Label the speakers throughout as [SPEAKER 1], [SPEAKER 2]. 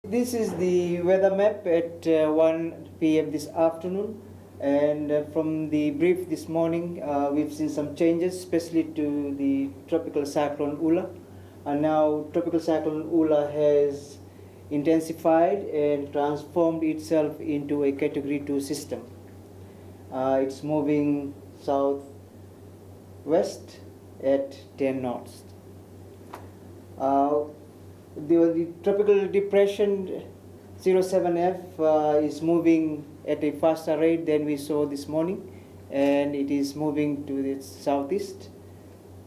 [SPEAKER 1] This is the weather map at 1 p.m. this afternoon, and from the brief this morning, we've seen some changes, especially to the tropical cyclone Ula. And now tropical cyclone Ula has intensified and transformed itself into a category 2 system. It's moving southwest at 10 knots. The tropical depression 07F is moving at a faster rate than we saw this morning, and it is moving to the southeast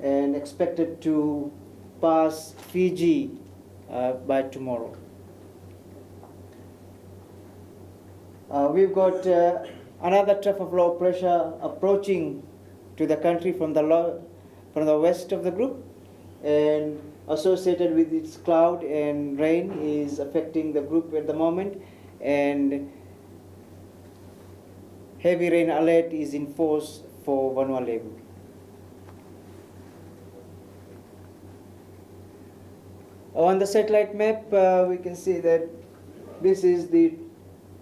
[SPEAKER 1] and expected to pass Fiji by tomorrow. We've got another trough of low pressure approaching to the country from the west of the group, and associated with its cloud and rain is affecting the group at the moment, and heavy rain alert is in force for Vavau. On the satellite map, we can see that this is the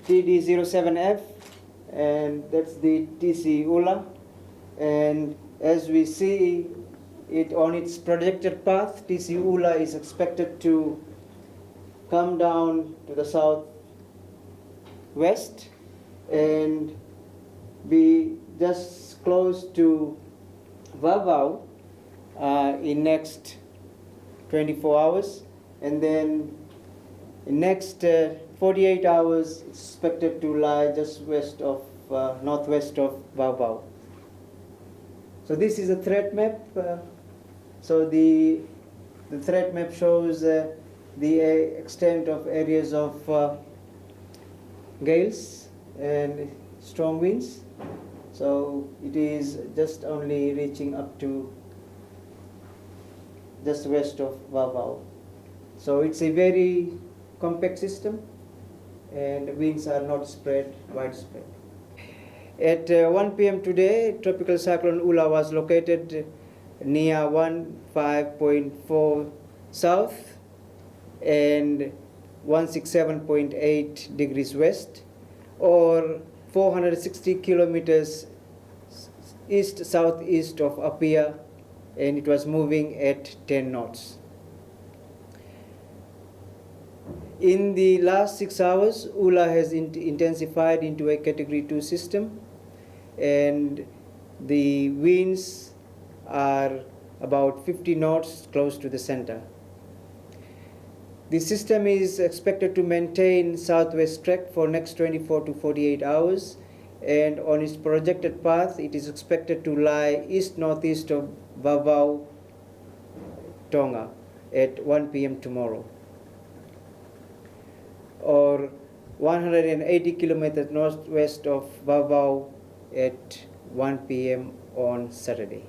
[SPEAKER 1] TD07F, and that's the TC Ula, and as we see it on its projected path, TC Ula is expected to come down to the southwest and be just close to Vavau in next 24 hours, and then in next 48 hours it's expected to lie just west of northwest of Vavau. So this is a threat map. So the threat map shows the extent of areas of gales and strong winds. So it is just only reaching up to just west of Vavau. So it's a very compact system, and winds are not widespread. At 1 p.m. today, tropical cyclone Ula was located near 15.4 south and 167.8 degrees west, or 460 kilometers east-southeast of Apia, and it was moving at 10 knots. In the last 6 hours, Ula has intensified into a category 2 system, and the winds are about 50 knots close to the center. The system is expected to maintain southwest track for next 24 to 48 hours, and on its projected path, it is expected to lie east-northeast of Vavau, Tonga at 1 p.m. tomorrow, or 180 kilometers northwest of Vavau at 1 p.m. on Saturday.